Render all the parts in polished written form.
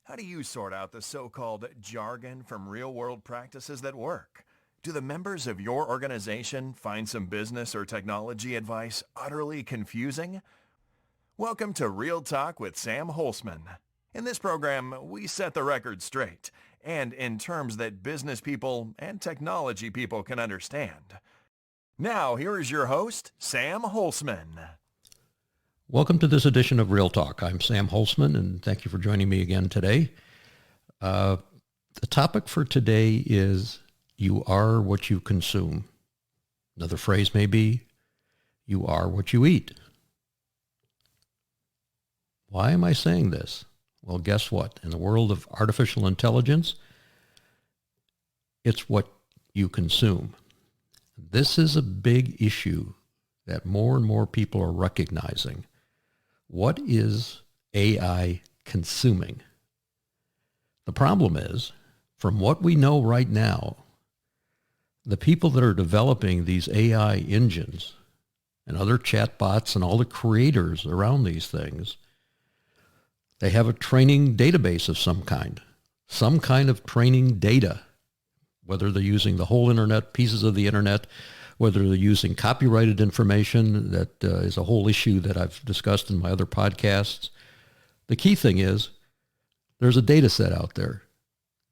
How do you sort out the so-called jargon from real-world practices that work? Do the members of your organization find some business or technology advice utterly confusing? Welcome to Real Talk with Sam Holcman. In this program, we set the record straight, and in terms that business people and technology people can understand. Now, here is your host, Sam Holcman. Welcome to this edition of Real Talk. I'm Sam Holcman, and thank you for joining me again today. The topic for today is you are what you consume. Another phrase may be, you are what you eat. Why am I saying this? Well, guess what? In the world of artificial intelligence, it's what you consume. This is a big issue that more and more people are recognizing. What is AI consuming? The problem is, from what we know right now, the people that are developing these AI engines and other chatbots and all the creators around these things, they have a training database of some kind of training data, whether they're using the whole internet, pieces of the internet, whether they're using copyrighted information. That is a whole issue that I've discussed in my other podcasts. The key thing is there's a data set out there.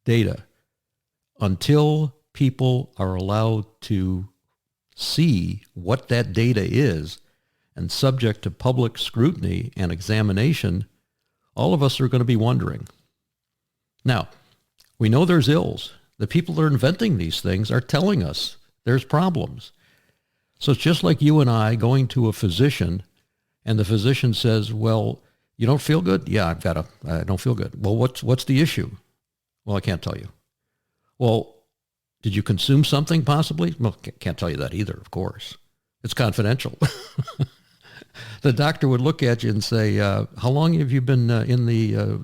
Data. Until people are allowed to see what that data is and subject to public scrutiny and examination, all of us are going to be wondering. Now, we know there's ills. The people that are inventing these things are telling us there's problems. So it's just like you and I going to a physician and the physician says, well, you don't feel good? Yeah, I don't feel good. Well, what's the issue? Well, I can't tell you. Well, did you consume something possibly? Well, can't tell you that either, of course. It's confidential. The doctor would look at you and say, how long have you been in the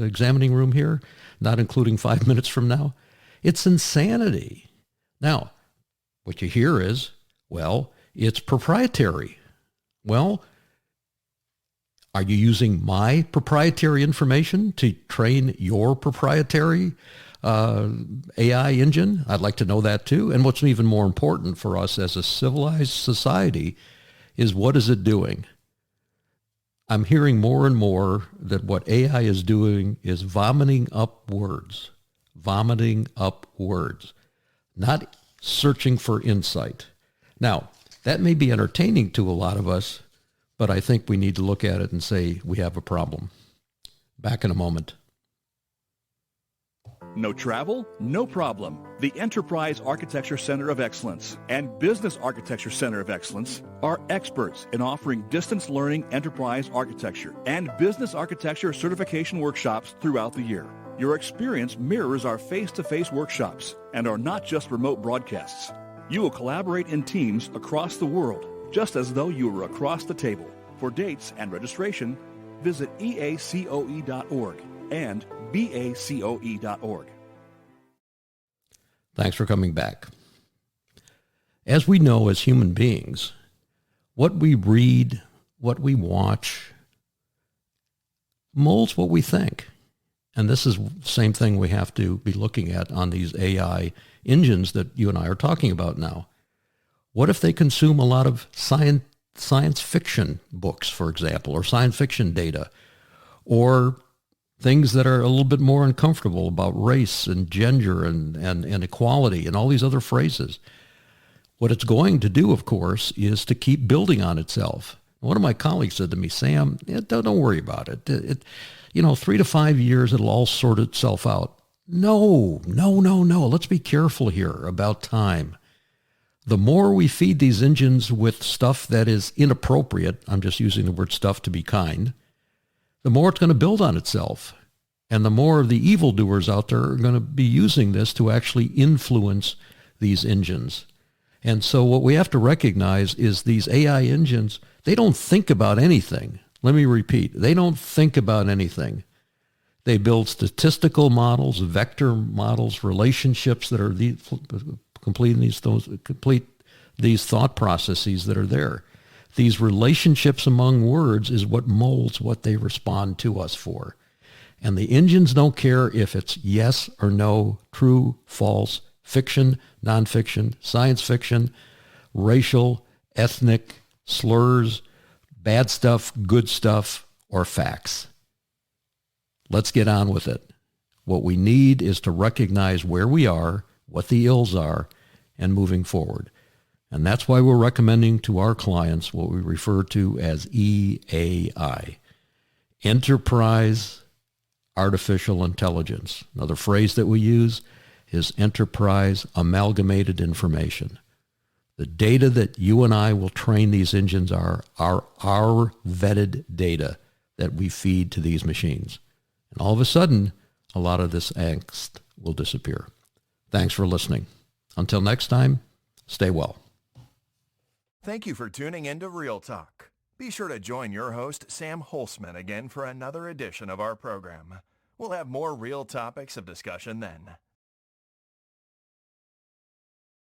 examining room here? Not including 5 minutes from now? It's insanity. Now, what you hear is, well, it's proprietary. Well, are you using my proprietary information to train your proprietary AI engine? I'd like to know that too. And what's even more important for us as a civilized society is what is it doing? I'm hearing more and more that what AI is doing is vomiting up words, not searching for insight. Now, that may be entertaining to a lot of us, but I think we need to look at it and say we have a problem. Back in a moment. No travel? No problem. The Enterprise Architecture Center of Excellence and Business Architecture Center of Excellence are experts in offering distance learning enterprise architecture and business architecture certification workshops throughout the year. Your experience mirrors our face-to-face workshops and are not just remote broadcasts. You will collaborate in teams across the world, just as though you were across the table. For dates and registration, visit eacoe.org and bacoe.org. Thanks for coming back. As we know as human beings, what we read, what we watch, molds what we think. And this is the same thing we have to be looking at on these AI engines that you and I are talking about now. What if they consume a lot of science fiction books, for example, or science fiction data, or things that are a little bit more uncomfortable about race and gender and equality and all these other phrases? What it's going to do, of course, is to keep building on itself. One of my colleagues said to me, Sam, don't worry about it. 3 to 5 years, it'll all sort itself out. No. Let's be careful here about time. The more we feed these engines with stuff that is inappropriate, I'm just using the word stuff to be kind, the more it's going to build on itself. And the more of the evildoers out there are going to be using this to actually influence these engines. And so what we have to recognize is these AI engines, they don't think about anything. Let me repeat, they don't think about anything. They build statistical models, vector models, relationships that are complete these thought processes that are there. These relationships among words is what molds what they respond to us for. And the engines don't care if it's yes or no, true, false, fiction, nonfiction, science fiction, racial, ethnic, slurs, bad stuff, good stuff, or facts. Let's get on with it. What we need is to recognize where we are, what the ills are, and moving forward. And that's why we're recommending to our clients what we refer to as EAI, Enterprise Artificial Intelligence. Another phrase that we use is Enterprise Amalgamated Information. The data that you and I will train these engines are our vetted data that we feed to these machines. And all of a sudden, a lot of this angst will disappear. Thanks for listening. Until next time, stay well. Thank you for tuning in to Real Talk. Be sure to join your host, Sam Holcman, again for another edition of our program. We'll have more real topics of discussion then.